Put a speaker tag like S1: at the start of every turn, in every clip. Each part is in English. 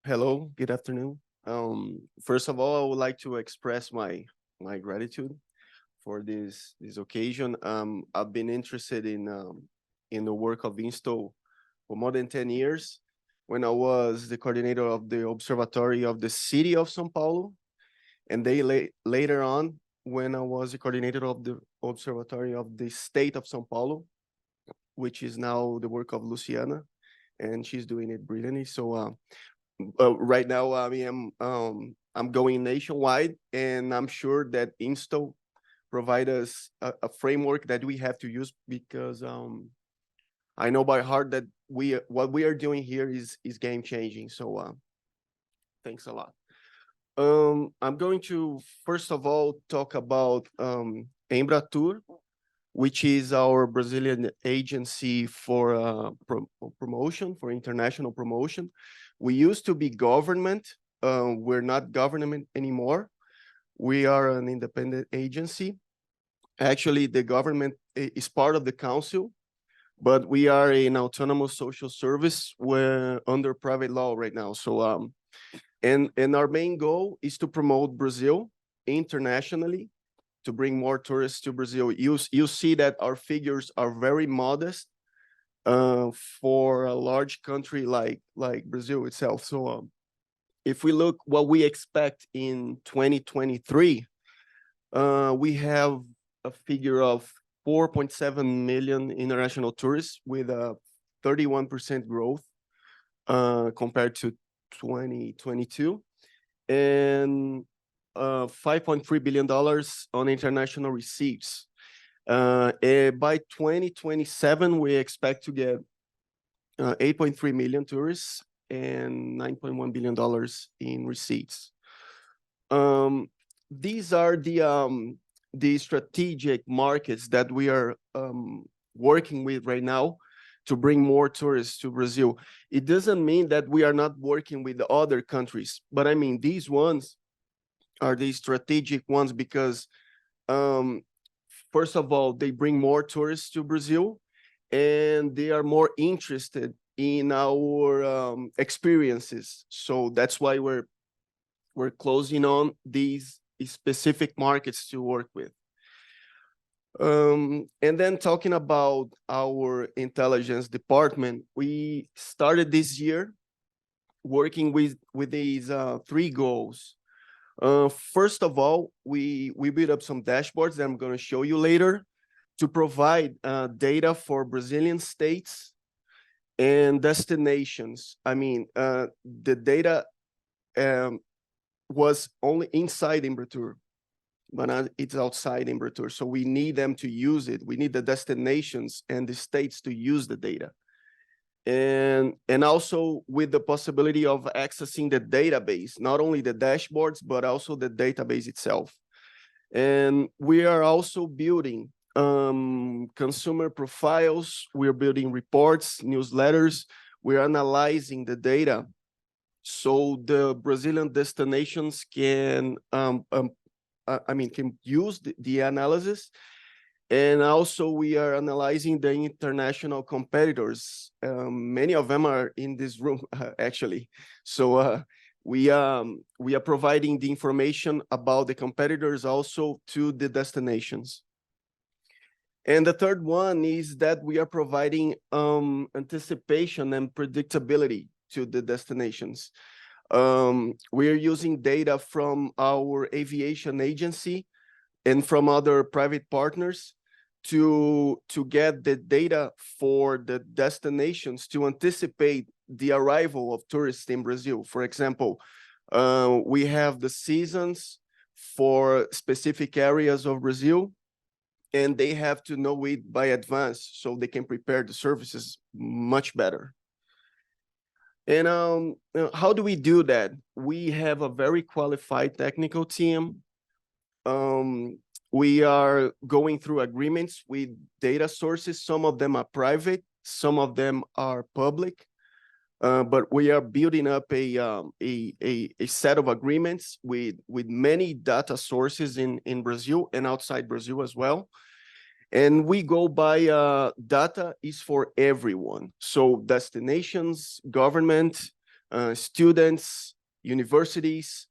S1: Hello, good afternoon. First of all, I would like to express my gratitude for this occasion. I've been interested in the work of Insto for more than 10 years. When I was the coordinator of the Observatory of the city of São Paulo, and later on, when I was the coordinator of the Observatory of the state of São Paulo, which is now the work of Luciana, and she's doing it brilliantly. Right now, I'm going nationwide, and I'm sure that Insto provide us a framework that we have to use because I know by heart that what we are doing here is game changing. Thanks a lot. I'm going to first of all talk about Embratur, which is our Brazilian agency for promotion, for international promotion. We used to be government. We're not government anymore. We are an independent agency. Actually, the government is part of the council, but we are an autonomous social service where under private law right now. And our main goal is to promote Brazil internationally, to bring more tourists to Brazil. You see that our figures are very modest for a large country like Brazil itself. If we look what we expect in 2023, we have a figure of 4.7 million international tourists with a 31% growth compared to 2022, and $5.3 billion on international receipts. By 2027, we expect to get 8.3 million tourists and $9.1 billion in receipts. These are the strategic markets that we are working with right now to bring more tourists to Brazil. It doesn't mean that we are not working with the other countries, but I mean, these ones are the strategic ones because first of all, they bring more tourists to Brazil, and they are more interested in our experiences. So that's why we're closing on these specific markets to work with. And then talking about our intelligence department, we started this year working with these three goals. First of all, we built up some dashboards that I'm going to show you later to provide data for Brazilian states and destinations. I mean, the data was only inside Embratur, but now it's outside Embratur. So we need them to use it. We need the destinations and the states to use the data. And also with the possibility of accessing the database, not only the dashboards, but also the database itself. And we are also building consumer profiles. We're building reports, newsletters. We're analyzing the data so the Brazilian destinations can, can use the analysis. And also we are analyzing the international competitors. Many of them are in this room, actually. So we are providing the information about the competitors also to the destinations. And the third one is that we are providing anticipation and predictability to the destinations. We are using data from our aviation agency and from other private partners to get the data for the destinations to anticipate the arrival of tourists in Brazil. For example, we have the seasons for specific areas of Brazil, and they have to know it by advance so they can prepare the services much better. And how do we do that? We have a very qualified technical team. We are going through agreements with data sources. Some of them are private, some of them are public, but we are building up a set of agreements with many data sources in Brazil and outside Brazil as well. And we go by data is for everyone. So destinations, government, students, universities,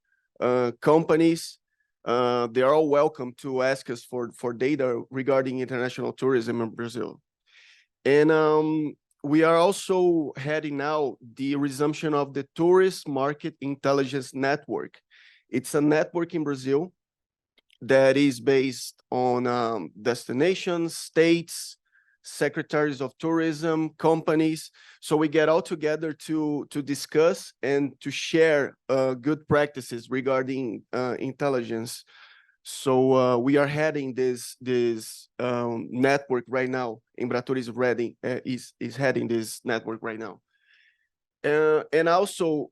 S1: companies. They are all welcome to ask us for data regarding international tourism in Brazil. And we are also heading now the resumption of the Tourist Market Intelligence Network. It's a network in Brazil that is based on destinations, states, secretaries of tourism, companies. So we get all together to discuss and to share good practices regarding intelligence. So we are heading this network right now. Embratur is heading this network right now. And also,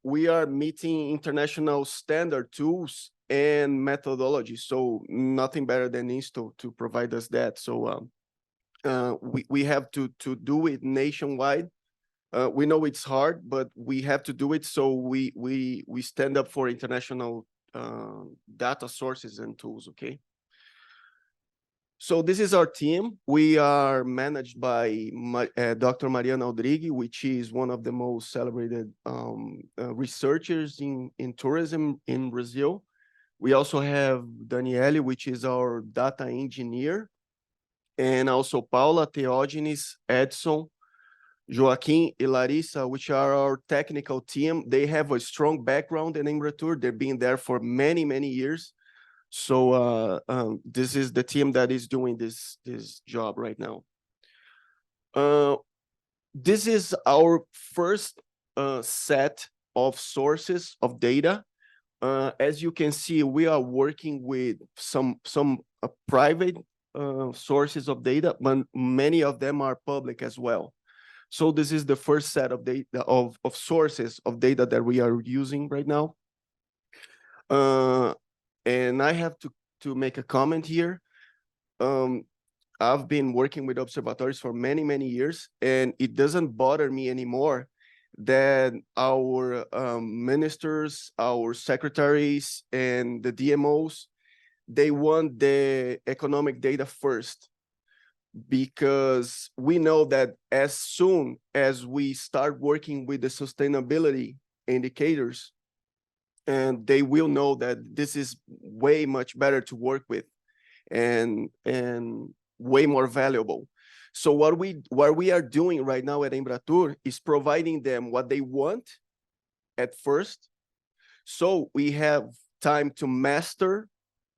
S1: we are meeting international standard tools and methodology. So nothing better than Insto to provide us that. So we have to do it nationwide. We know it's hard, but we have to do it. So we stand up for international data sources and tools. Okay. So this is our team. We are managed by Dr. Mariana Aldrighi, which is one of the most celebrated researchers in tourism in Brazil. We also have Daniele, which is our data engineer, and also Paula, Theogenes, Edson, Joaquim, and Larissa, which are our technical team. They have a strong background in Embratur. They've been there for many, many years. So this is the team that is doing this job right now. This is our first set of sources of data. As you can see, we are working with some private sources of data, but many of them are public as well. So this is the first set of data of sources of data that we are using right now. And I have to make a comment here. I've been working with observatories for many, many years, and it doesn't bother me anymore that our ministers, our secretaries, and the DMOs, they want the economic data first, because we know that as soon as we start working with the sustainability indicators, and they will know that this is way much better to work with and way more valuable. So what we are doing right now at Embratur is providing them what they want at first, so we have time to master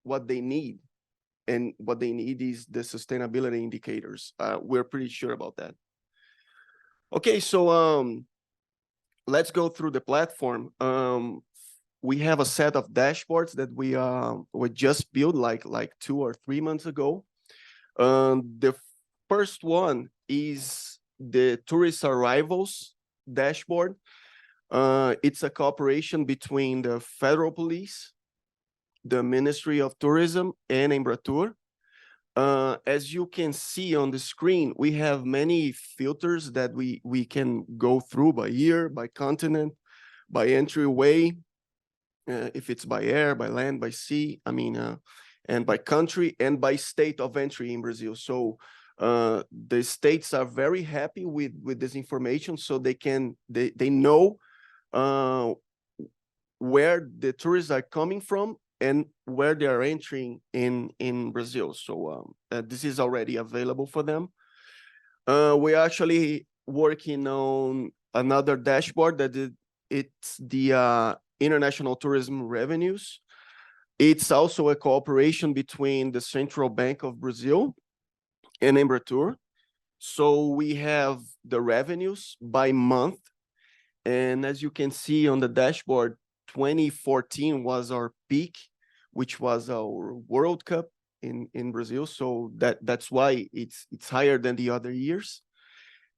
S1: what they need, and what they need is the sustainability indicators. We're pretty sure about that. Okay, so let's go through the platform. We have a set of dashboards that we just built like 2 or 3 months ago. The first one is the tourist arrivals dashboard. It's a cooperation between the federal police, the Ministry of Tourism, and Embratur. As you can see on the screen, we have many filters that we can go through by year, by continent, by entryway, if it's by air, by land, by sea, and by country, and by state of entry in Brazil. So the states are very happy with this information, so they know where the tourists are coming from and where they are entering in Brazil. So this is already available for them. We're actually working on another dashboard that it's the international tourism revenues. It's also a cooperation between the Central Bank of Brazil and Embratur. So we have the revenues by month. And as you can see on the dashboard, 2014 was our peak, which was our World Cup in Brazil. So that's why it's higher than the other years.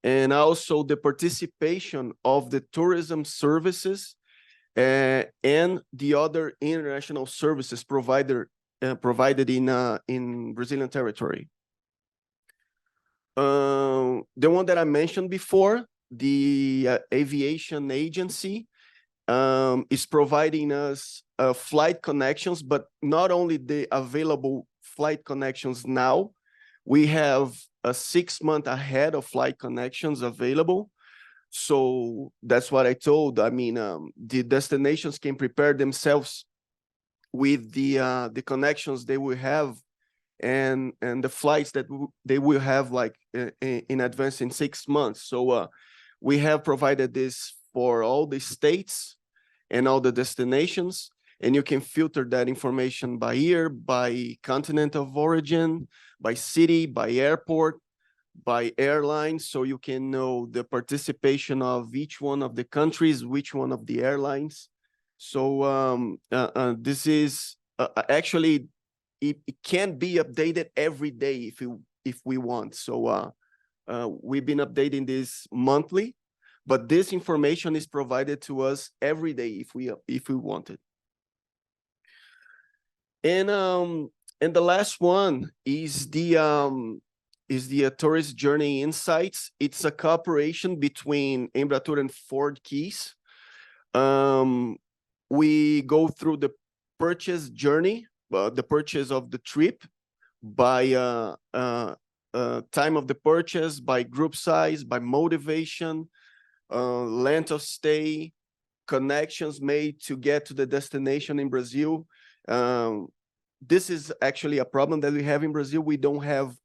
S1: And also the participation of the tourism services and the other international services provided in Brazilian territory. The one that I mentioned before, the aviation agency, is providing us flight connections, but not only the available flight connections now, we have a 6 month ahead of flight connections available So that's what I told. I mean, the destinations can prepare themselves with the connections they will have and the flights that they will have like in advance in 6 months. So we have provided this for all the states and all the destinations, and you can filter that information by year, by continent of origin, by city, by airport, by airlines, so you can know the participation of each one of the countries, which one of the airlines. So this is actually it can be updated every day if we want. So we've been updating this monthly, but this information is provided to us every day if we want it. And the last one is the tourist journey insights. It's a cooperation between Embratur and Ford Keys. We go through the purchase journey, the purchase of the trip by time of the purchase, by group size, by motivation, length of stay, connections made to get to the destination in Brazil. This is actually a problem that we have in Brazil. We don't have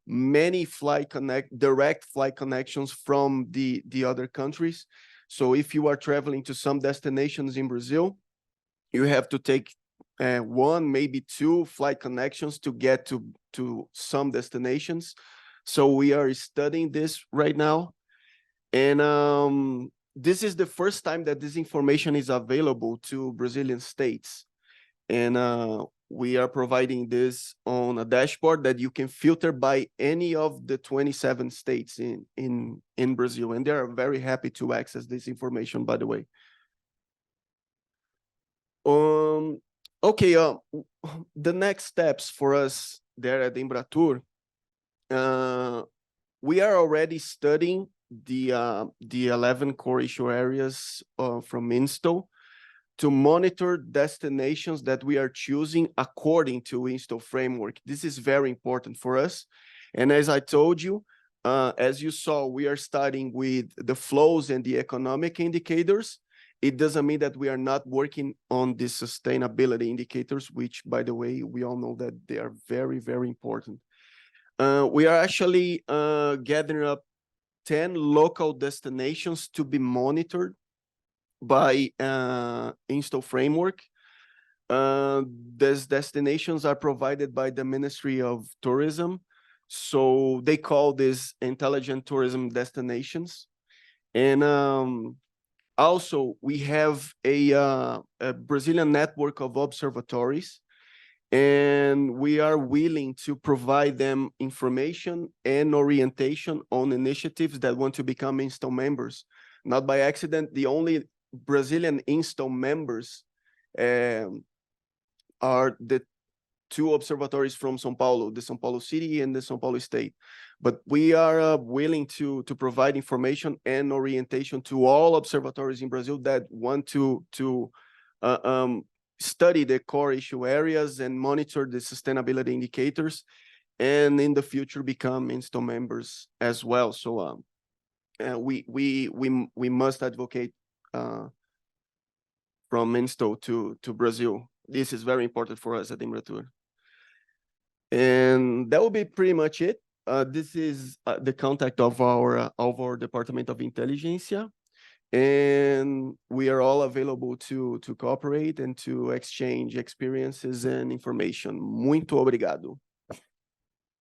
S1: many direct flight connections from the other countries. So if you are traveling to some destinations in Brazil, you have to take one, maybe two flight connections to get to some destinations. So we are studying this right now. And this is the first time that this information is available to Brazilian states. And we are providing this on a dashboard that you can filter by any of the 27 states in Brazil. And they are very happy to access this information, by the way. Okay, the next steps for us there at Embratur, we are already studying the 11 core issue areas from Insto to monitor destinations that we are choosing according to Insto framework. This is very important for us. And as I told you, as you saw, we are starting with the flows and the economic indicators. It doesn't mean that we are not working on the sustainability indicators, which, by the way, we all know that they are very, very important. We are actually gathering up 10 local destinations to be monitored by Insto framework. These destinations are provided by the Ministry of Tourism. So they call this intelligent tourism destinations. And also, we have a Brazilian network of observatories, and we are willing to provide them information and orientation on initiatives that want to become Insto members. Not by accident, the only Brazilian Insto members are the two observatories from São Paulo, the São Paulo City and the São Paulo State. But we are willing to provide information and orientation to all observatories in Brazil that want to study the core issue areas and monitor the sustainability indicators, and in the future become Insto members as well. So we must advocate from Insto to Brazil. This is very important for us at Embratur. And that will be pretty much it. This is the contact of our Department of Intelligência, and we are all available to cooperate and to exchange experiences and information. Muito obrigado.